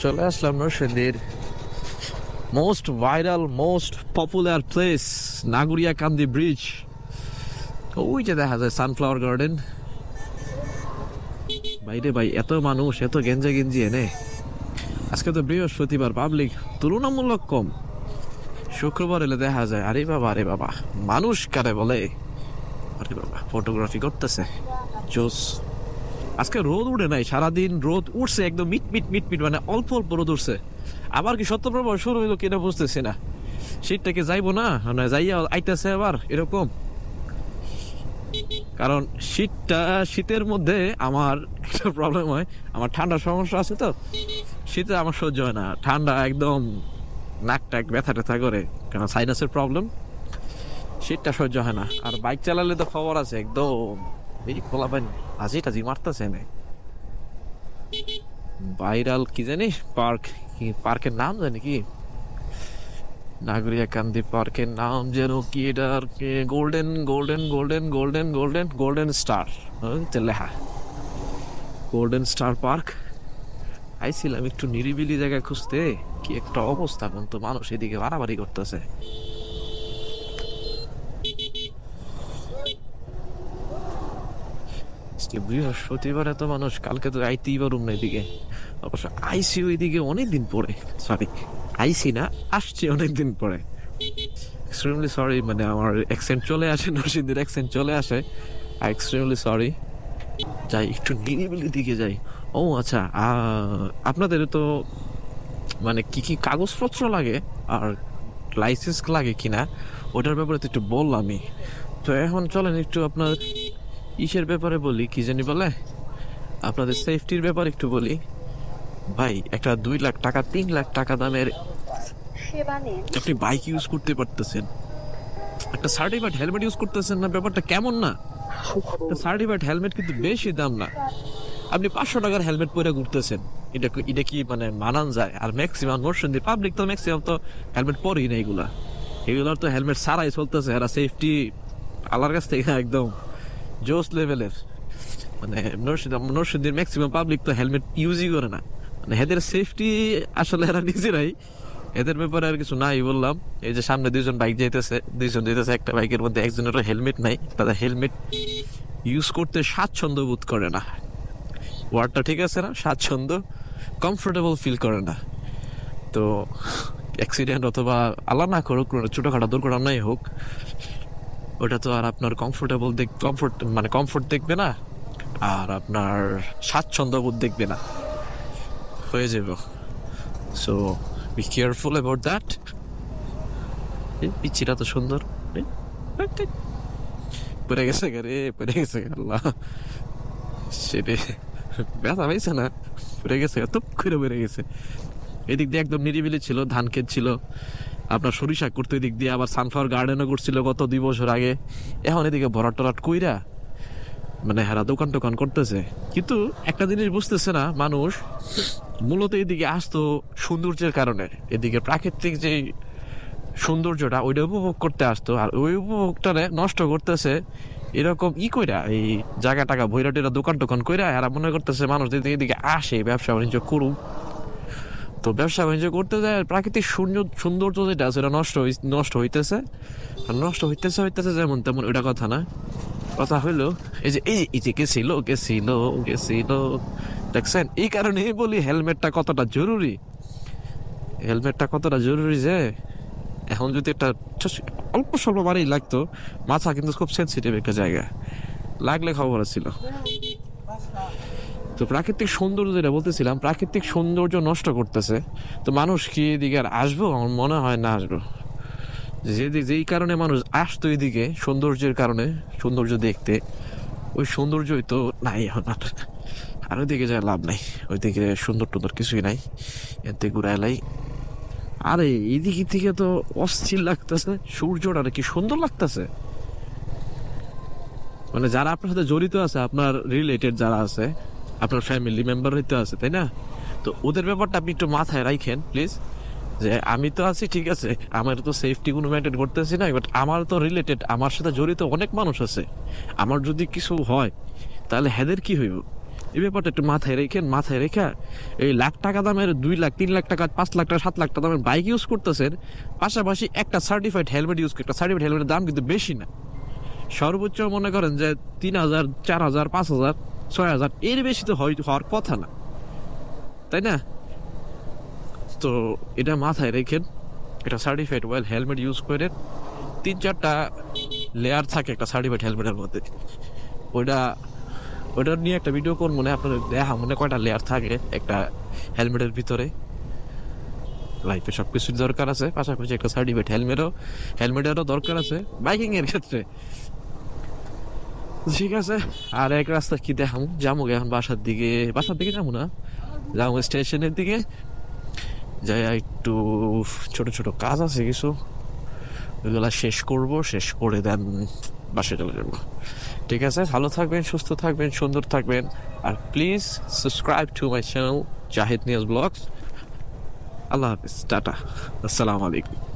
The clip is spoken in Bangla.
চলে আসলাম নরসিংদীর most viral most popular place Naguriakandi bridge. ওই যে দেখা যায় সানফ্লাওয়ার গার্ডেন। বাইরে ভাই এত মানুষ, এত গেঞ্জা গেঞ্জি এনে। আজকে তো বৃহস্পতিবার, পাবলিক তুলনামূলক কম। শুক্রবার এলে দেখা যায় আরে বাবা মানুষ কারে বলে, আরে বাবা ফটোগ্রাফি করতেছে জোস। আজকে রোদ উঠে নাই, সারাদিন রোদ উঠছে একদম মিট মিট মিট মিট, মানে অল্প অল্প রোদ উঠছে। আবার কি সত্যপ্রভা শুরু হইলো কিনা বুঝতেছি না। শীতটাকে যাইবো না, মানে যাইয়া আইতেছে আবার এরকম। কারণ শীতের মধ্যে আমার একটা প্রবলেম হয়, আমার ঠান্ডার সমস্যা আছে, তো শীতে আমার সহ্য হয় না। ঠান্ডা একদম নাক টাক ব্যথা ট্যাথা করে, কারণ সাইনাসের প্রবলেম। শীতটা সহ্য হয় না। আর বাইক চালালে তো খবর আছে একদম এই খোলা পানি আজি টাজি মারতেছে না। ভাইরাল কি জানি পার্ক, কি পার্কের নাম জানি কি, নাগরিয়াকান্দি পার্কের নাম যেন কি, এটার golden golden golden golden golden golden star লেখা, গোল্ডেন স্টার পার্ক। আইছিলাম একটু নিরিবিলি জায়গা খুঁজতে, কি একটা অবস্থা, কিন্তু মানুষ এদিকে বাড়াবাড়ি করতেছে। বৃহস্পতিবার এত মানুষ, কালকে তো আইতেই পারুম না এদিকে। অবশ্য আইসি ওইদিকে অনেকদিন পরে, সরি আইসি না, আসছি অনেকদিন পরে। এক্সট্রিমলি সরি, মানে আমার অ্যাকসেন্ট চলে আসে, নরসিংদীর অ্যাকসেন্ট চলে আসে। I extremely sorry. যাই একটু নিরিবিলি দিকে যাই। ও আচ্ছা, আপনাদের তো মানে কি কি কাগজপত্র লাগে আর লাইসেন্স লাগে কিনা ওটার ব্যাপারে তো একটু বললামই। তো এখন চলেন একটু আপনার ইসের ব্যাপারে বলি, কি জানি বলে, আপনাদের সেফটির ব্যাপারে একটু বলি। ভাই একটা 2 লাখ টাকা 3 লাখ টাকা দামের আপনি বাইক ইউজ করতে পারতেছেন, একটা সার্টিফাইড হেলমেট ইউজ করতেছেন না, ব্যাপারটা কেমন না? সার্টিফাইড হেলমেট কিন্তু বেশি দাম না, আপনি 500 টাকার হেলমেট পরে ঘুরতেছেন, এটা কি মানে মানান যায়? আর ম্যাক্সিমাম নরসিংদী পাবলিক তো ম্যাক্সিমাম তো হেলমেট পরেই না, এগুলার তো হেলমেট ছাড়াই চলতেছে। এরা সেফটি আল্লাহর কাছ থেকে একদম জোস লেভেলের। মানে নরসিংদীর ম্যাক্সিমাম পাবলিক তো হেলমেট ইউজই করে না, মানে এদের সেফটি আসলে এরা নিজেরাই, এদের ব্যাপারে আর কিছু নাই বললাম। এই যে সামনে দুইজন যাইতেছে, একটা বাইকের মধ্যে একজনের হেলমেট নাই, তাদের হেলমেট ইউজ করতে স্বাচ্ছন্দ্য বোধ করে না। ওয়ার্ডটা ঠিক আছে না? স্বাচ্ছন্দ্য, কমফোর্টেবল ফিল করে না। তো অ্যাক্সিডেন্ট অথবা আল্লাহ না করুক ছোটখাটো দুর্ঘটনাই হোক, ওটা তো আর আপনার কমফোর্ট দেখবে না, আর আপনার স্বাচ্ছন্দ্য বোধ দেখবে না, হয়ে যাবে। So be careful about that. পিচ্ছিটা তো সুন্দর, পড়ে গেছে আল্লাহ, সেটা ব্যথা পাইছে না, পড়ে গেছে, এত করে পড়ে গেছে। এদিক দিয়ে একদম নিরিবিলি ছিল, ধান ক্ষেত ছিল, আপনার সরিষা করতো এদিক দিয়ে, আবার সানফ্লাওয়ার গার্ডেনও করছিল গত 2 বছর আগে। এখন এদিকে ভরাট টরাট কইরা মানে হেরা দোকান টোকান করতেছে। কিন্তু একটা জিনিস বুঝতেছে না মানুষ, মূলত এদিকে আসতো সৌন্দর্যের কারণে, এদিকে প্রাকৃতিক যে সৌন্দর্যটা ওইটা উপভোগ করতে আসতো, আর ওই উপভোগটা নষ্ট করতেছে এরকম কইরা, এই জায়গা টাকা ভৈরাটিরা দোকান টোকান কইরা এরা মনে করতেছে মানুষ এদিকে আসে ব্যবসা বাণিজ্য করুক। তো ব্যবসা বাণিজ্য করতে যায় প্রাকৃতিক সৌন্দর্য যেটা সেটা নষ্ট হইতেছে যেমন তেমন, ওইটা কথা না। কথা হইলো এই যে গেছিল দেখছেন, এই কারণে বলি হেলমেটটা কতটা জরুরি, যে এখন যদি একটা অল্প স্বল্প বাড়ি লাগতো, মাথা কিন্তু খুব সেন্সিটিভ একটা জায়গা, লাগলে খবর ছিল। তো প্রাকৃতিক সৌন্দর্য যেটা বলতেছিলাম, প্রাকৃতিক সৌন্দর্য নষ্ট করতেছে, তো মানুষ কি এদিকে আর আসবো? আমার মনে হয় না আসবো। যেই কারণে মানুষ আসতো এদিকে, সৌন্দর্যের কারণে, সৌন্দর্য দেখতে, ওই সৌন্দর্যই তো নাই এখন আর ওইদিকে যায় লাভ নাই, ওইদিকে সুন্দর কিছুই নাই, এতে ঘুরাইলাই। আরে এইদিকে থেকে তো অস্থির লাগতেছে, সূর্যটা কি সুন্দর লাগতেছে। মানে যারা আপনার সাথে জড়িত আছে, আপনার রিলেটেড যারা আছে, আপনার ফ্যামিলি মেম্বার হইতে আছে, তাই না? তো ওদের ব্যাপারটা আপনি একটু মাথায় রাখেন প্লিজ, যে আমি তো আছি ঠিক আছে, আমার তো সেফটি কোনো মেনটেন করতেছি না, বাট আমার তো রিলেটেড, আমার সাথে জড়িত অনেক মানুষ আছে, আমার যদি কিছু হয় তাহলে হেদের কি হইব? এই ব্যাপারটা একটু মাথায় রেখে এই লাখ টাকা দামের 2 লাখ 3 লাখ টাকা 5 লাখ টাকা 7 লাখ টাকা দামের বাইক ইউজ করতেছেন, পাশাপাশি একটা সার্টিফাইড হেলমেট ইউজ করে। একটা সার্টিফাইড হেলমেটের দাম কিন্তু বেশি না, সর্বোচ্চ মনে করেন যে 3,000 4,000 5,000 6,000, এর বেশি তো হওয়ার কথা না, তাই না? তো এটা মাথায় রেখেন, এটা সার্টিফাইড ওয়েল হেলমেট ইউজ করে। 3-4টা লেয়ার থাকে একটা সার্টিফাইড হেলমেটের মধ্যে, ওইটা ওইটা নিয়ে একটা ভিডিও করবো মনে আপনাদের দেখা মনে কয়টা লেয়ার থাকে একটা হেলমেটের ভিতরে। লাইফে সব কিছুর দরকার আছে, পাশাপাশি একটা সার্টিফাইড হেলমেটেরও দরকার আছে বাইকিং এর ক্ষেত্রে। ঠিক আছে, আর এক রাস্তা কি দেখাম, যাবো এখন বাসার দিকে যাবো না, যাবো স্টেশনের দিকে যাই, একটু ছোট ছোট কাজ আছে কিছু, ওইগুলা শেষ করে দেন বাসায় চলে যাবো। ঠিক আছে, ভালো থাকবেন, সুস্থ থাকবেন, সুন্দর থাকবেন, আর please subscribe to my channel Zahid Niaz blogs. আল্লাহ হাফিজ, টাটা, আসসালামু আলাইকুম।